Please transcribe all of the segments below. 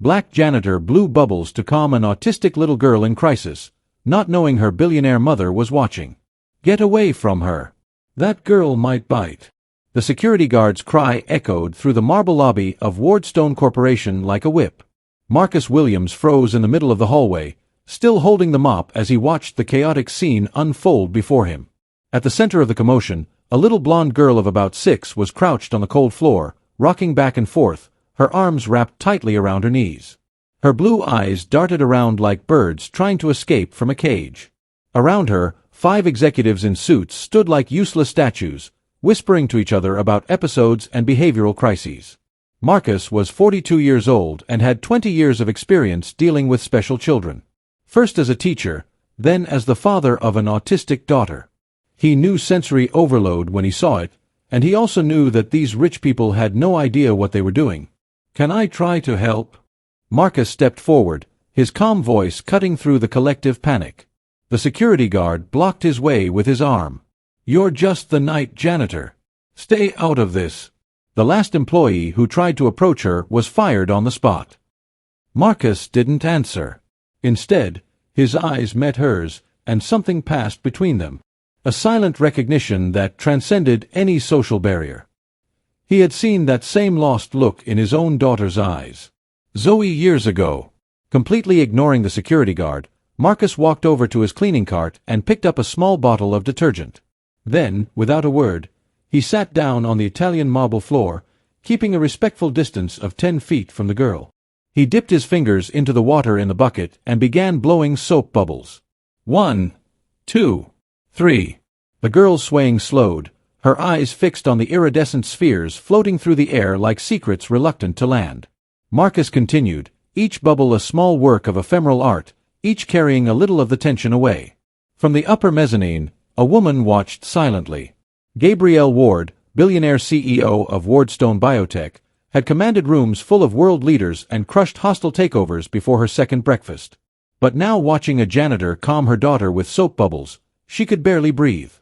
Black Janitor blew bubbles to calm an autistic little girl in crisis, not knowing her billionaire mother was watching. "Get away from her. That girl might bite." The security guard's cry echoed through the marble lobby of Wardstone Corporation like a whip. Marcus Williams froze in the middle of the hallway, still holding the mop as he watched the chaotic scene unfold before him. At the center of the commotion, a little blonde girl of about 6 was crouched on the cold floor, rocking back and forth, her arms wrapped tightly around her knees. Her blue eyes darted around like birds trying to escape from a cage. Around her, 5 executives in suits stood like useless statues, whispering to each other about episodes and behavioral crises. Marcus was 42 years old and had 20 years of experience dealing with special children. First as a teacher, then as the father of an autistic daughter. He knew sensory overload when he saw it, and he also knew that these rich people had no idea what they were doing. "Can I try to help?" Marcus stepped forward, his calm voice cutting through the collective panic. The security guard blocked his way with his arm. "You're just the night janitor. Stay out of this." The last employee who tried to approach her was fired on the spot. Marcus didn't answer. Instead, his eyes met hers, and something passed between them. A silent recognition that transcended any social barrier. He had seen that same lost look in his own daughter's eyes. Zoe years ago. Completely ignoring the security guard, Marcus walked over to his cleaning cart and picked up a small bottle of detergent. Then, without a word, he sat down on the Italian marble floor, keeping a respectful distance of 10 feet from the girl. He dipped his fingers into the water in the bucket and began blowing soap bubbles. 1, 2, 3. The girl's swaying slowed, her eyes fixed on the iridescent spheres floating through the air like secrets reluctant to land. Marcus continued, each bubble a small work of ephemeral art, each carrying a little of the tension away. From the upper mezzanine, a woman watched silently. Gabrielle Ward, billionaire CEO of Wardstone Biotech, had commanded rooms full of world leaders and crushed hostile takeovers before her second breakfast. But now watching a janitor calm her daughter with soap bubbles, she could barely breathe.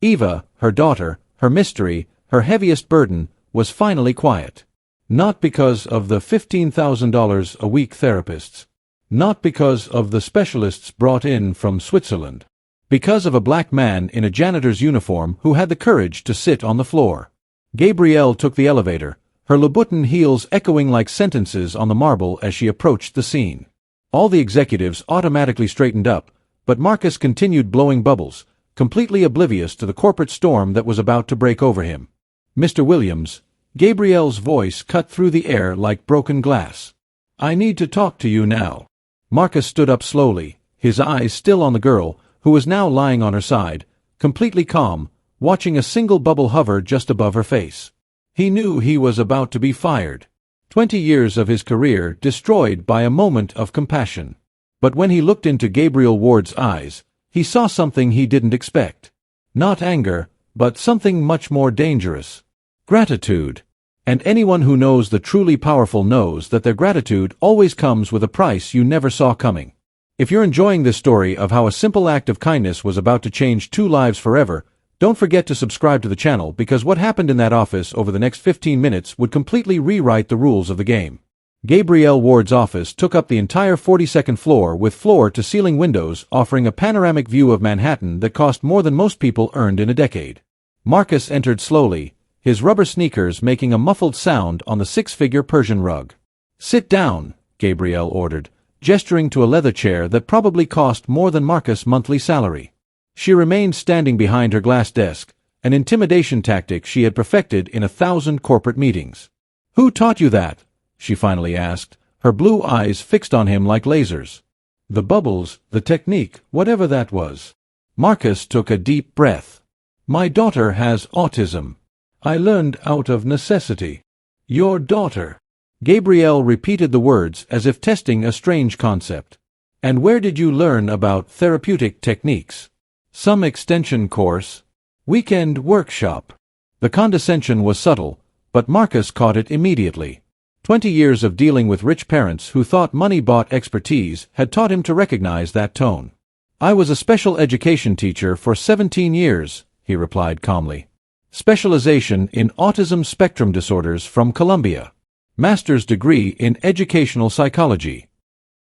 Eva, her daughter, her mystery, her heaviest burden, was finally quiet. Not because of the $15,000 a week therapists. Not because of the specialists brought in from Switzerland. Because of a black man in a janitor's uniform who had the courage to sit on the floor. Gabrielle took the elevator, her Louboutin heels echoing like sentences on the marble as she approached the scene. All the executives automatically straightened up, but Marcus continued blowing bubbles, completely oblivious to the corporate storm that was about to break over him. "Mr. Williams," Gabrielle's voice cut through the air like broken glass. "I need to talk to you now." Marcus stood up slowly, his eyes still on the girl, who was now lying on her side, completely calm, watching a single bubble hover just above her face. He knew he was about to be fired. 20 years of his career destroyed by a moment of compassion. But when he looked into Gabrielle Ward's eyes, he saw something he didn't expect. Not anger, but something much more dangerous. Gratitude. And anyone who knows the truly powerful knows that their gratitude always comes with a price you never saw coming. If you're enjoying this story of how a simple act of kindness was about to change 2 lives forever, don't forget to subscribe to the channel because what happened in that office over the next 15 minutes would completely rewrite the rules of the game. Gabrielle Ward's office took up the entire 42nd floor with floor-to-ceiling windows offering a panoramic view of Manhattan that cost more than most people earned in a decade. Marcus entered slowly, his rubber sneakers making a muffled sound on the 6-figure Persian rug. "Sit down," Gabrielle ordered, gesturing to a leather chair that probably cost more than Marcus' monthly salary. She remained standing behind her glass desk, an intimidation tactic she had perfected in 1,000 corporate meetings. "Who taught you that?" she finally asked, her blue eyes fixed on him like lasers. "The bubbles, the technique, whatever that was." Marcus took a deep breath. "My daughter has autism. I learned out of necessity." "Your daughter?" Gabrielle repeated the words as if testing a strange concept. "And where did you learn about therapeutic techniques?" "Some extension course. Weekend workshop." The condescension was subtle, but Marcus caught it immediately. 20 years of dealing with rich parents who thought money bought expertise had taught him to recognize that tone. "I was a special education teacher for 17 years, he replied calmly. "Specialization in autism spectrum disorders from Columbia." Master's degree in educational psychology.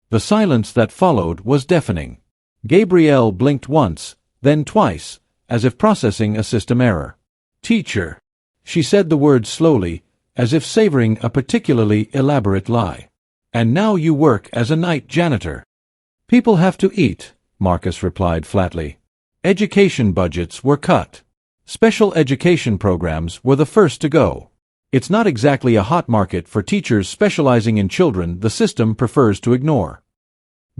The silence that followed was deafening. Gabrielle blinked once, then twice, as if processing a system error. Teacher. She said the word slowly, as if savoring a particularly elaborate lie. And now you work as a night janitor. People have to eat, Marcus replied flatly. Education budgets were cut. Special education programs were the first to go. It's not exactly a hot market for teachers specializing in children the system prefers to ignore.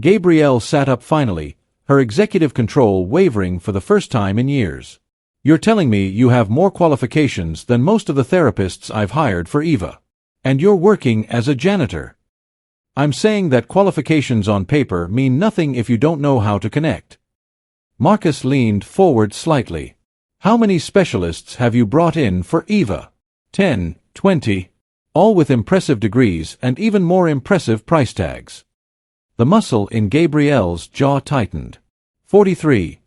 Gabrielle sat up finally, her executive control wavering for the first time in years. You're telling me you have more qualifications than most of the therapists I've hired for Eva. And you're working as a janitor. I'm saying that qualifications on paper mean nothing if you don't know how to connect. Marcus leaned forward slightly. How many specialists have you brought in for Eva? 10, 20. All with impressive degrees and even more impressive price tags. The muscle in Gabrielle's jaw tightened. 43.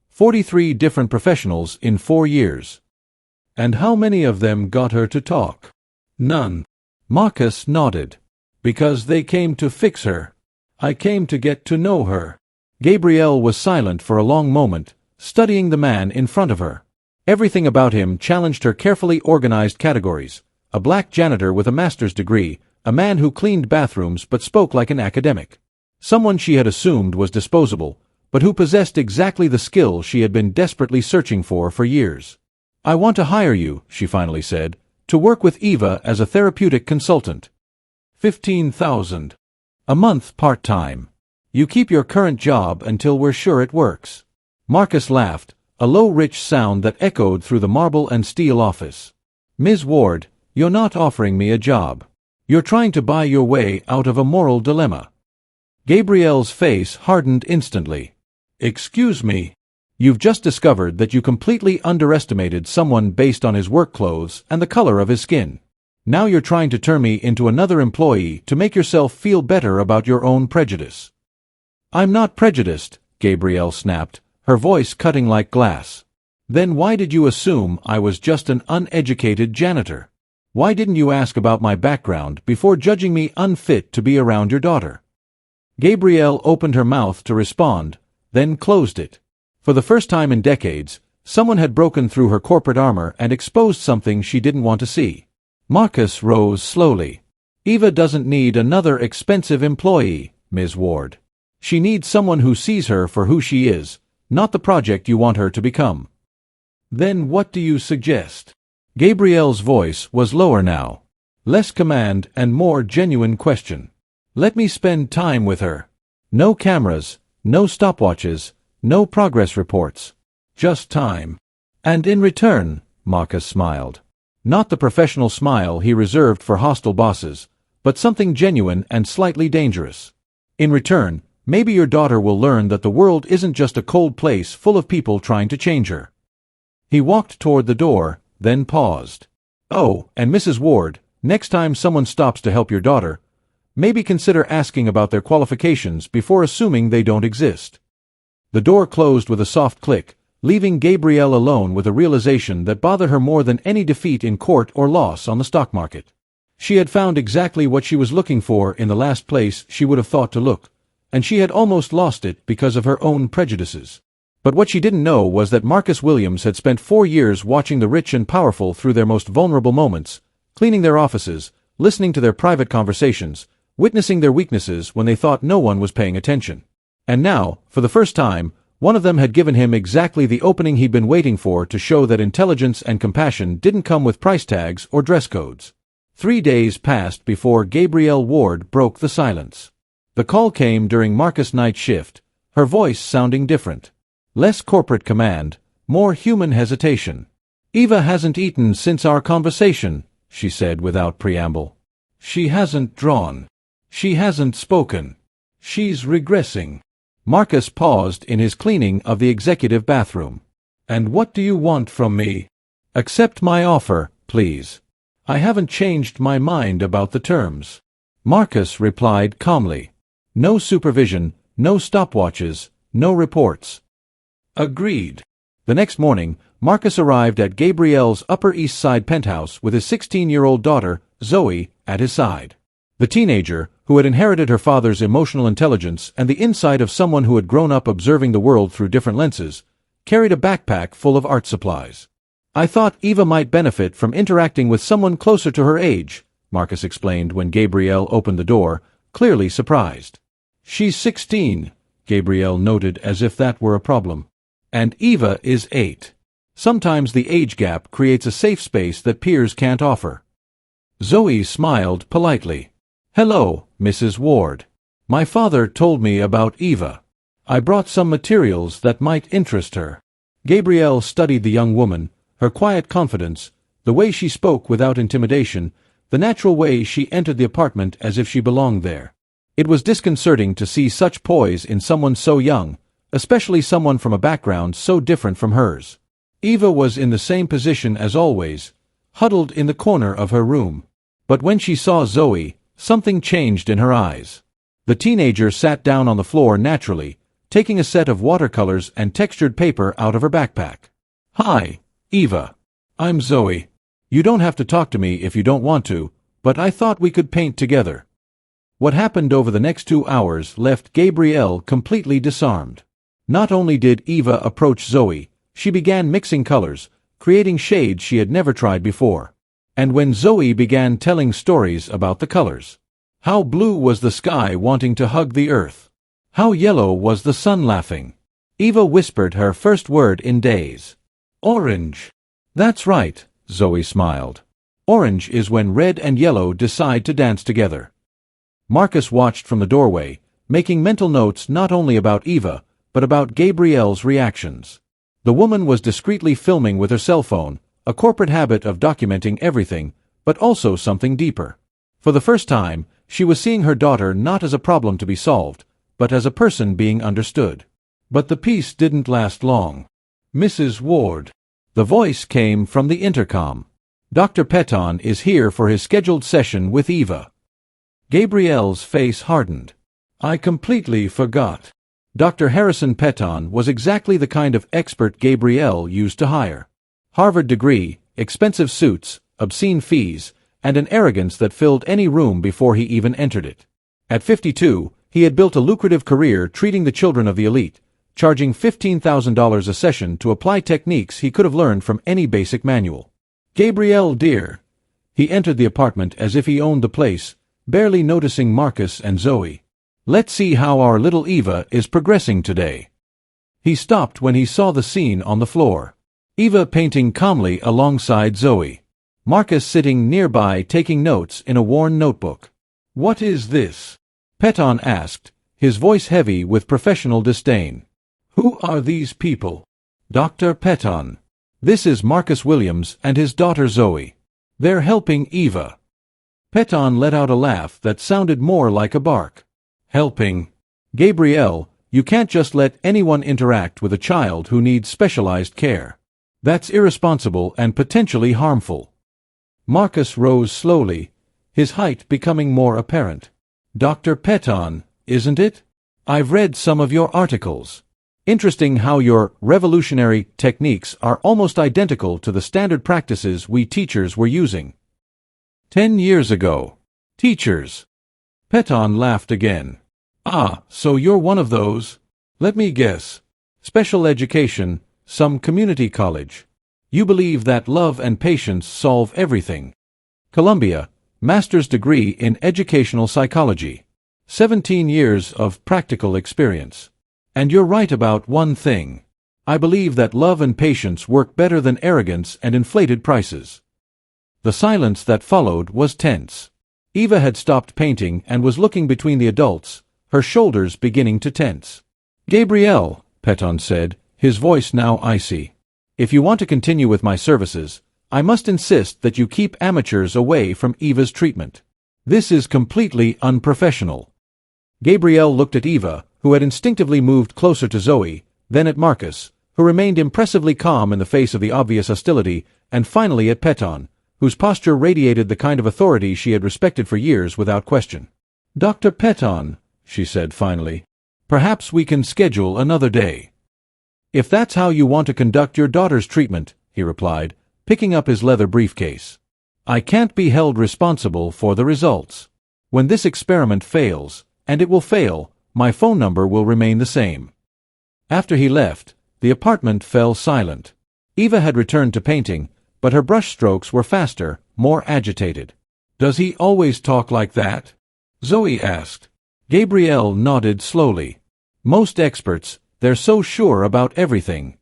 43 different professionals in 4 years. And how many of them got her to talk? None. Marcus nodded. Because they came to fix her. I came to get to know her. Gabrielle was silent for a long moment, studying the man in front of her. Everything about him challenged her carefully organized categories. A black janitor with a master's degree, a man who cleaned bathrooms but spoke like an academic. Someone she had assumed was disposable, but who possessed exactly the skill she had been desperately searching for years. I want to hire you, she finally said, to work with Eva as a therapeutic consultant. 15,000. A month part-time. You keep your current job until we're sure it works. Marcus laughed, a low rich sound that echoed through the marble and steel office. Ms. Ward, you're not offering me a job. You're trying to buy your way out of a moral dilemma. Gabrielle's face hardened instantly. Excuse me. You've just discovered that you completely underestimated someone based on his work clothes and the color of his skin. Now you're trying to turn me into another employee to make yourself feel better about your own prejudice. I'm not prejudiced, Gabrielle snapped, her voice cutting like glass. Then why did you assume I was just an uneducated janitor? Why didn't you ask about my background before judging me unfit to be around your daughter? Gabrielle opened her mouth to respond, then closed it. For the first time in decades, someone had broken through her corporate armor and exposed something she didn't want to see. Marcus rose slowly. Eva doesn't need another expensive employee, Ms. Ward. She needs someone who sees her for who she is, not the project you want her to become. Then what do you suggest? Gabrielle's voice was lower now. Less command and more genuine question. Let me spend time with her. No cameras, no stopwatches, no progress reports. Just time. And in return, Marcus smiled. Not the professional smile he reserved for hostile bosses, but something genuine and slightly dangerous. In return, maybe your daughter will learn that the world isn't just a cold place full of people trying to change her. He walked toward the door, then paused. Oh, and Mrs. Ward, next time someone stops to help your daughter, maybe consider asking about their qualifications before assuming they don't exist. The door closed with a soft click, leaving Gabrielle alone with a realization that bothered her more than any defeat in court or loss on the stock market. She had found exactly what she was looking for in the last place she would have thought to look, and she had almost lost it because of her own prejudices. But what she didn't know was that Marcus Williams had spent 4 years watching the rich and powerful through their most vulnerable moments, cleaning their offices, listening to their private conversations, witnessing their weaknesses when they thought no one was paying attention. And now, for the first time, one of them had given him exactly the opening he'd been waiting for to show that intelligence and compassion didn't come with price tags or dress codes. 3 days passed before Gabrielle Ward broke the silence. The call came during Marcus' night shift, her voice sounding different. Less corporate command, more human hesitation. Eva hasn't eaten since our conversation, she said without preamble. She hasn't drawn. She hasn't spoken. She's regressing. Marcus paused in his cleaning of the executive bathroom. And what do you want from me? Accept my offer, please. I haven't changed my mind about the terms. Marcus replied calmly. No supervision, no stopwatches, no reports. Agreed. The next morning, Marcus arrived at Gabrielle's Upper East Side penthouse with his 16-year-old daughter, Zoe, at his side. The teenager, who had inherited her father's emotional intelligence and the insight of someone who had grown up observing the world through different lenses, carried a backpack full of art supplies. "I thought Eva might benefit from interacting with someone closer to her age," Marcus explained when Gabrielle opened the door, clearly surprised. "She's 16, Gabrielle noted as if that were a problem. "And Eva is 8. Sometimes the age gap creates a safe space that peers can't offer." Zoe smiled politely. "Hello, Mrs. Ward. My father told me about Eva. I brought some materials that might interest her." Gabrielle studied the young woman, her quiet confidence, the way she spoke without intimidation, the natural way she entered the apartment as if she belonged there. It was disconcerting to see such poise in someone so young, especially someone from a background so different from hers. Eva was in the same position as always, huddled in the corner of her room. But when she saw Zoe, something changed in her eyes. The teenager sat down on the floor naturally, taking a set of watercolors and textured paper out of her backpack. "Hi, Eva. I'm Zoe. You don't have to talk to me if you don't want to, but I thought we could paint together." What happened over the next 2 hours left Gabrielle completely disarmed. Not only did Eva approach Zoe, she began mixing colors, creating shades she had never tried before. And when Zoe began telling stories about the colors, how blue was the sky wanting to hug the earth? How yellow was the sun laughing? Eva whispered her first word in days. "Orange." "That's right," Zoe smiled. "Orange is when red and yellow decide to dance together." Marcus watched from the doorway, making mental notes not only about Eva, but about Gabrielle's reactions. The woman was discreetly filming with her cell phone, a corporate habit of documenting everything, but also something deeper. For the first time, she was seeing her daughter not as a problem to be solved, but as a person being understood. But the peace didn't last long. "Mrs. Ward." The voice came from the intercom. "Dr. Peton is here for his scheduled session with Eva." Gabrielle's face hardened. "I completely forgot." Dr. Harrison Peton was exactly the kind of expert Gabrielle used to hire. Harvard degree, expensive suits, obscene fees, and an arrogance that filled any room before he even entered it. At 52, he had built a lucrative career treating the children of the elite, charging $15,000 a session to apply techniques he could have learned from any basic manual. "Gabrielle, dear." He entered the apartment as if he owned the place, barely noticing Marcus and Zoe. "Let's see how our little Eva is progressing today." He stopped when he saw the scene on the floor. Eva painting calmly alongside Zoe. Marcus sitting nearby taking notes in a worn notebook. "What is this?" Peton asked, his voice heavy with professional disdain. "Who are these people?" "Dr. Peton. This is Marcus Williams and his daughter Zoe. They're helping Eva." Peton let out a laugh that sounded more like a bark. "Helping? Gabrielle, you can't just let anyone interact with a child who needs specialized care. That's irresponsible and potentially harmful." Marcus rose slowly, his height becoming more apparent. "Dr. Peton, isn't it? I've read some of your articles. Interesting how your revolutionary techniques are almost identical to the standard practices we teachers were using 10 years ago. Teachers." Peton laughed again. "Ah, so you're one of those? Let me guess. Special education, some community college. You believe that love and patience solve everything. Columbia, master's degree in educational psychology. 17 years of practical experience. And you're right about one thing. I believe that love and patience work better than arrogance and inflated prices." The silence that followed was tense. Eva had stopped painting and was looking between the adults, her shoulders beginning to tense. "Gabrielle," Peton said, his voice now icy, "if you want to continue with my services, I must insist that you keep amateurs away from Eva's treatment. This is completely unprofessional." Gabrielle looked at Eva, who had instinctively moved closer to Zoe, then at Marcus, who remained impressively calm in the face of the obvious hostility, and finally at Peton, whose posture radiated the kind of authority she had respected for years without question. "Dr. Peton," she said finally, "perhaps we can schedule another day." "If that's how you want to conduct your daughter's treatment," he replied, picking up his leather briefcase. I can't be held responsible for the results. When this experiment fails, and it will fail, my phone number will remain the same." After he left, the apartment fell silent. Eva had returned to painting, but her brushstrokes were faster, more agitated. "Does he always talk like that?" Zoe asked. Gabrielle nodded slowly. "Most experts, they're so sure about everything."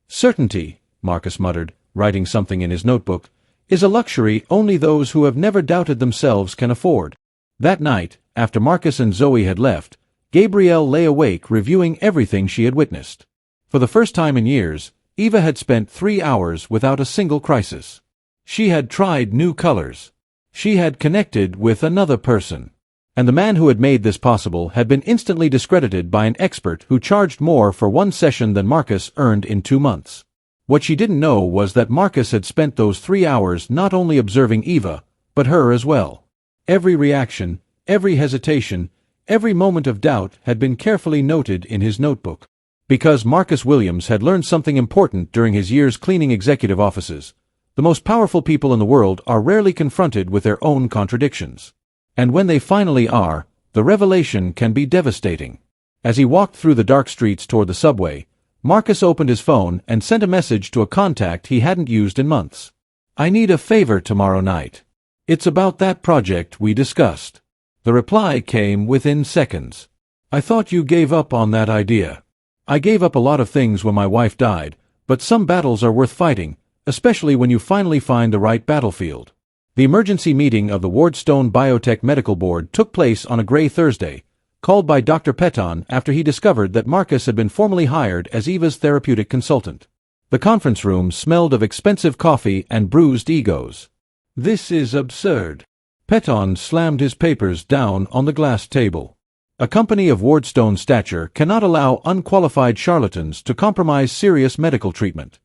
"Certainty," Marcus muttered, writing something in his notebook, "is a luxury only those who have never doubted themselves can afford." That night, after Marcus and Zoe had left, Gabrielle lay awake reviewing everything she had witnessed. For the first time in years, Eva had spent 3 hours without a single crisis. She had tried new colors. She had connected with another person. And the man who had made this possible had been instantly discredited by an expert who charged more for one session than Marcus earned in 2 months. What she didn't know was that Marcus had spent those 3 hours not only observing Eva, but her as well. Every reaction, every hesitation, every moment of doubt had been carefully noted in his notebook. Because Marcus Williams had learned something important during his years cleaning executive offices, the most powerful people in the world are rarely confronted with their own contradictions. And when they finally are, the revelation can be devastating. As he walked through the dark streets toward the subway, Marcus opened his phone and sent a message to a contact he hadn't used in months. "I need a favor tomorrow night. It's about that project we discussed." The reply came within seconds. "I thought you gave up on that idea." "I gave up a lot of things when my wife died, but some battles are worth fighting, especially when you finally find the right battlefield." The emergency meeting of the Wardstone Biotech Medical Board took place on a gray Thursday, called by Dr. Peton after he discovered that Marcus had been formally hired as Eva's therapeutic consultant. The conference room smelled of expensive coffee and bruised egos. "This is absurd." Peton slammed his papers down on the glass table. "A company of Wardstone stature cannot allow unqualified charlatans to compromise serious medical treatment."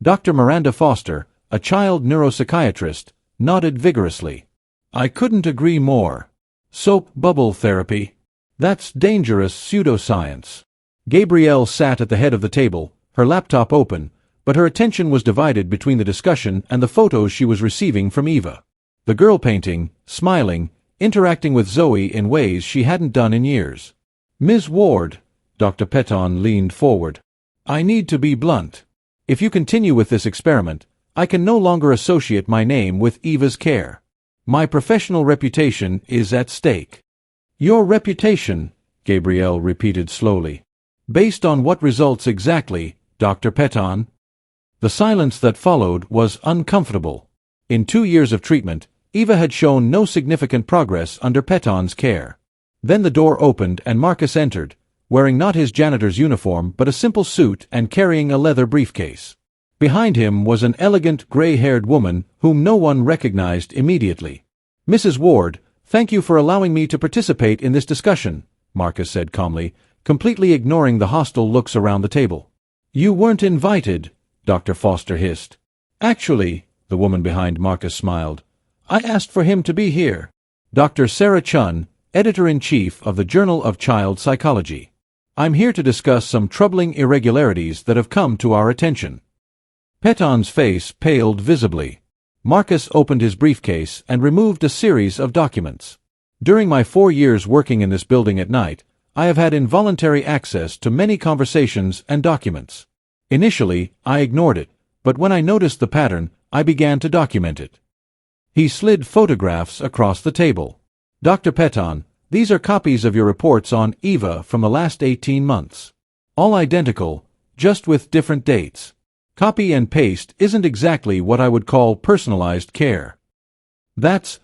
Dr. Miranda Foster, a child neuropsychiatrist, nodded vigorously. "I couldn't agree more. Soap bubble therapy? That's dangerous pseudoscience." Gabrielle sat at the head of the table, her laptop open, but her attention was divided between the discussion and the photos she was receiving from Eva. The girl painting, smiling, interacting with Zoe in ways she hadn't done in years. "Ms. Ward," Dr. Peton leaned forward, "I need to be blunt. If you continue with this experiment, I can no longer associate my name with Eva's care. My professional reputation is at stake." "Your reputation," Gabrielle repeated slowly. "Based on what results exactly, Dr. Peton?" The silence that followed was uncomfortable. In 2 years of treatment, Eva had shown no significant progress under Peton's care. Then the door opened and Marcus entered, wearing not his janitor's uniform but a simple suit and carrying a leather briefcase. Behind him was an elegant, gray-haired woman whom no one recognized immediately. "Mrs. Ward, thank you for allowing me to participate in this discussion," Marcus said calmly, completely ignoring the hostile looks around the table. "You weren't invited," Dr. Foster hissed. "Actually," the woman behind Marcus smiled, "I asked for him to be here. Dr. Sarah Chun, editor-in-chief of the Journal of Child Psychology. I'm here to discuss some troubling irregularities that have come to our attention." Peton's face paled visibly. Marcus opened his briefcase and removed a series of documents. "During my 4 years working in this building at night, I have had involuntary access to many conversations and documents. Initially, I ignored it, but when I noticed the pattern, I began to document it." He slid photographs across the table. "Dr. Peton, these are copies of your reports on Eva from the last 18 months. All identical, just with different dates. Copy and paste isn't exactly what I would call personalized care." That's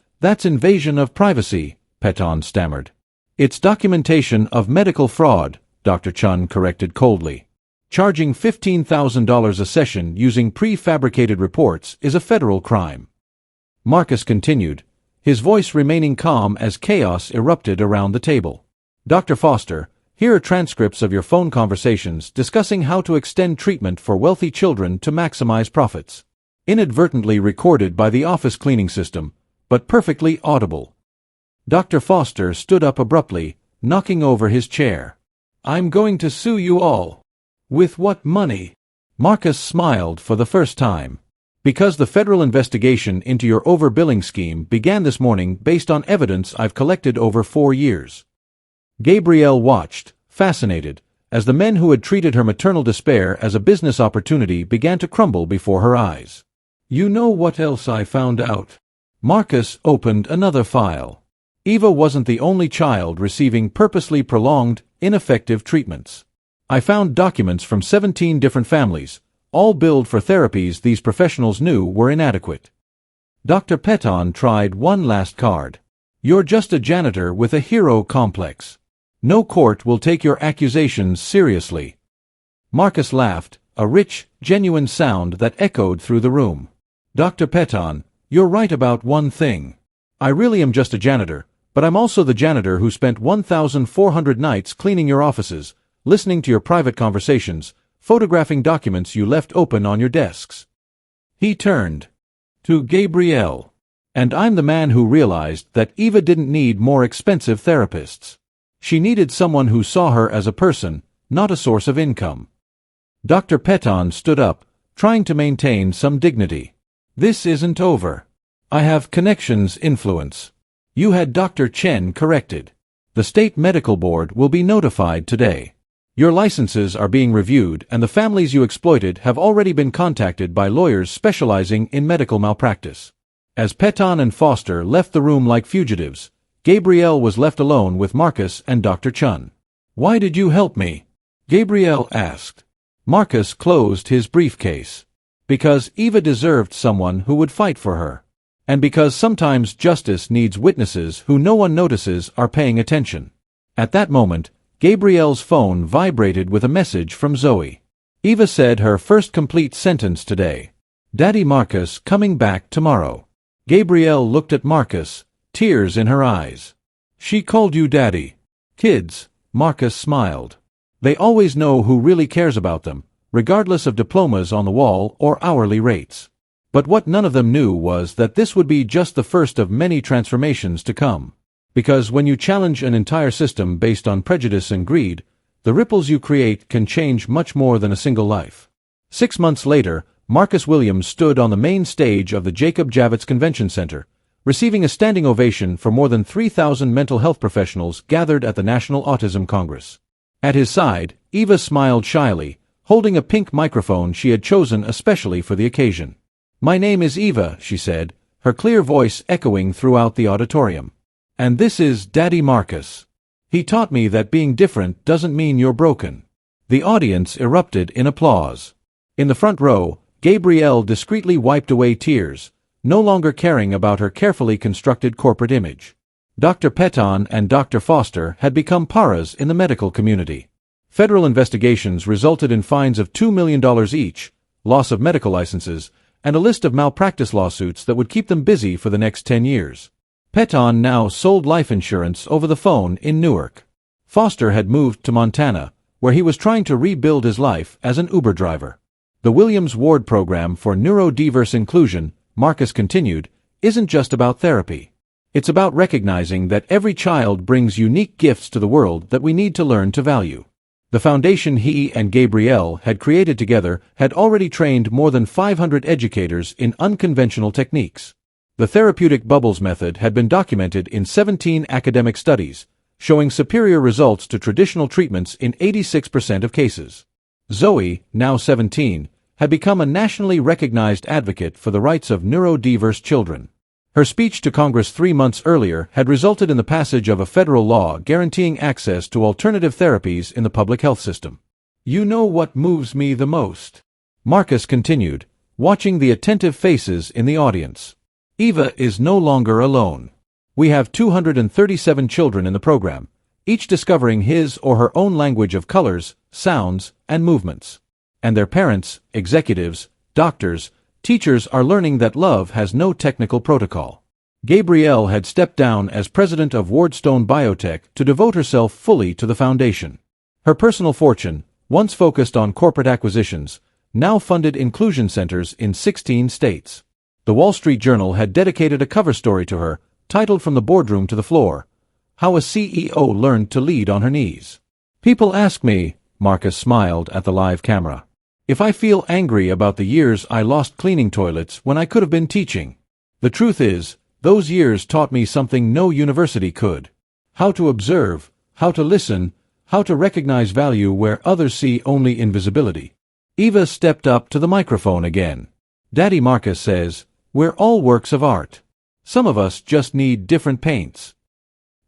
invasion of privacy," Peton stammered. "It's documentation of medical fraud," Dr. Chun corrected coldly. "Charging $15,000 a session using prefabricated reports is a federal crime." Marcus continued, his voice remaining calm as chaos erupted around the table. "Dr. Foster, here are transcripts of your phone conversations discussing how to extend treatment for wealthy children to maximize profits. Inadvertently recorded by the office cleaning system, but perfectly audible." Dr. Foster stood up abruptly, knocking over his chair. "I'm going to sue you all." "With what money?" Marcus smiled for the first time. Because the federal investigation into your overbilling scheme began this morning based on evidence I've collected over 4 years. Gabrielle watched, fascinated, as the men who had treated her maternal despair as a business opportunity began to crumble before her eyes. You know what else I found out? Marcus opened another file. Eva wasn't the only child receiving purposely prolonged, ineffective treatments. I found documents from 17 different families, all billed for therapies these professionals knew were inadequate. Dr. Peton tried one last card. You're just a janitor with a hero complex. No court will take your accusations seriously. Marcus laughed, a rich, genuine sound that echoed through the room. Dr. Peton, you're right about one thing. I really am just a janitor, but I'm also the janitor who spent 1,400 nights cleaning your offices, listening to your private conversations, photographing documents you left open on your desks. He turned to Gabrielle. And I'm the man who realized that Eva didn't need more expensive therapists. She needed someone who saw her as a person, not a source of income. Dr. Peton stood up, trying to maintain some dignity. This isn't over. I have connections influence. You had Dr. Chen corrected. The State Medical Board will be notified today. Your licenses are being reviewed and the families you exploited have already been contacted by lawyers specializing in medical malpractice. As Peton and Foster left the room like fugitives, Gabrielle was left alone with Marcus and Dr. Chun. Why did you help me? Gabrielle asked. Marcus closed his briefcase. Because Eva deserved someone who would fight for her. And because sometimes justice needs witnesses who no one notices are paying attention. At that moment, Gabrielle's phone vibrated with a message from Zoe. Eva said her first complete sentence today. Daddy Marcus coming back tomorrow. Gabrielle looked at Marcus, tears in her eyes. She called you Daddy. Kids, Marcus smiled. They always know who really cares about them, regardless of diplomas on the wall or hourly rates. But what none of them knew was that this would be just the first of many transformations to come. Because when you challenge an entire system based on prejudice and greed, the ripples you create can change much more than a single life. 6 months later, Marcus Williams stood on the main stage of the Jacob Javits Convention Center, receiving a standing ovation for more than 3,000 mental health professionals gathered at the National Autism Congress. At his side, Eva smiled shyly, holding a pink microphone she had chosen especially for the occasion. My name is Eva, she said, her clear voice echoing throughout the auditorium. And this is Daddy Marcus. He taught me that being different doesn't mean you're broken. The audience erupted in applause. In the front row, Gabrielle discreetly wiped away tears, no longer caring about her carefully constructed corporate image. Dr. Peton and Dr. Foster had become paras in the medical community. Federal investigations resulted in fines of $2 million each, loss of medical licenses, and a list of malpractice lawsuits that would keep them busy for the next 10 years. Peton now sold life insurance over the phone in Newark. Foster had moved to Montana, where he was trying to rebuild his life as an Uber driver. The Williams Ward program for neurodiverse inclusion, Marcus continued, isn't just about therapy. It's about recognizing that every child brings unique gifts to the world that we need to learn to value. The foundation he and Gabrielle had created together had already trained more than 500 educators in unconventional techniques. The therapeutic bubbles method had been documented in 17 academic studies, showing superior results to traditional treatments in 86% of cases. Zoe, now 17, had become a nationally recognized advocate for the rights of neurodiverse children. Her speech to Congress 3 months earlier had resulted in the passage of a federal law guaranteeing access to alternative therapies in the public health system. You know what moves me the most? Marcus continued, watching the attentive faces in the audience. Eva is no longer alone. We have 237 children in the program, each discovering his or her own language of colors, sounds, and movements. And their parents, executives, doctors, teachers are learning that love has no technical protocol. Gabrielle had stepped down as president of Wardstone Biotech to devote herself fully to the foundation. Her personal fortune, once focused on corporate acquisitions, now funded inclusion centers in 16 states. The Wall Street Journal had dedicated a cover story to her, titled From the Boardroom to the Floor, How a CEO Learned to Lead on Her Knees. People ask me, Marcus smiled at the live camera. If I feel angry about the years I lost cleaning toilets when I could have been teaching. The truth is, those years taught me something no university could. How to observe, how to listen, how to recognize value where others see only invisibility. Eva stepped up to the microphone again. Daddy Marcus says, "We're all works of art. Some of us just need different paints."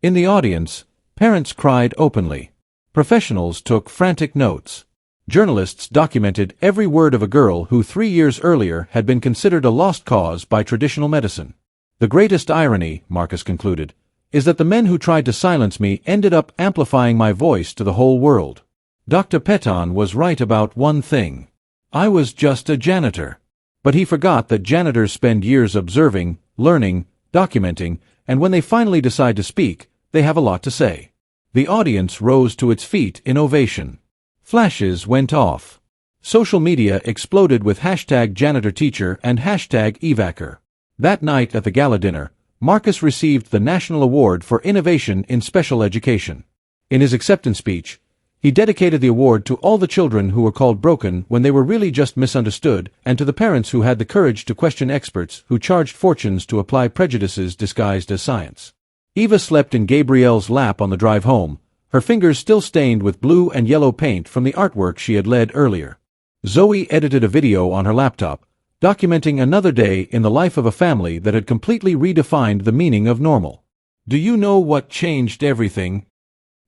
In the audience, parents cried openly. Professionals took frantic notes. Journalists documented every word of a girl who 3 years earlier had been considered a lost cause by traditional medicine. The greatest irony, Marcus concluded, is that the men who tried to silence me ended up amplifying my voice to the whole world. Dr. Peton was right about one thing. I was just a janitor. But he forgot that janitors spend years observing, learning, documenting, and when they finally decide to speak, they have a lot to say. The audience rose to its feet in ovation. Flashes went off. Social media exploded with #JanitorTeacher and #evacher. That night at the gala dinner, Marcus received the National Award for Innovation in Special Education. In his acceptance speech, he dedicated the award to all the children who were called broken when they were really just misunderstood, and to the parents who had the courage to question experts who charged fortunes to apply prejudices disguised as science. Eva slept in Gabrielle's lap on the drive home, her fingers still stained with blue and yellow paint from the artwork she had led earlier. Zoe edited a video on her laptop, documenting another day in the life of a family that had completely redefined the meaning of normal. "Do you know what changed everything?"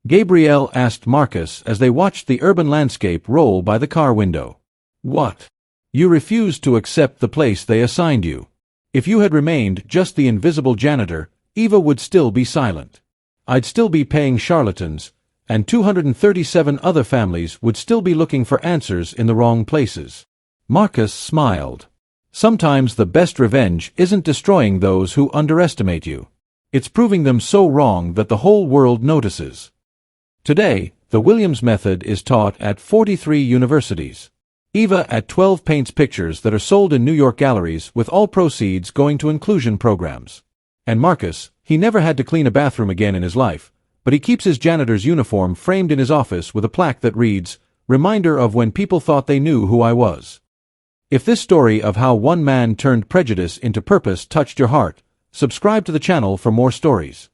Gabrielle asked Marcus as they watched the urban landscape roll by the car window. "What?" "You refused to accept the place they assigned you. If you had remained just the invisible janitor, Eva would still be silent. I'd still be paying charlatans, and 237 other families would still be looking for answers in the wrong places." Marcus smiled. Sometimes the best revenge isn't destroying those who underestimate you. It's proving them so wrong that the whole world notices. Today, the Williams method is taught at 43 universities. Eva at 12 paints pictures that are sold in New York galleries with all proceeds going to inclusion programs. And Marcus, he never had to clean a bathroom again in his life, but he keeps his janitor's uniform framed in his office with a plaque that reads, "Reminder of when people thought they knew who I was." If this story of how one man turned prejudice into purpose touched your heart, subscribe to the channel for more stories.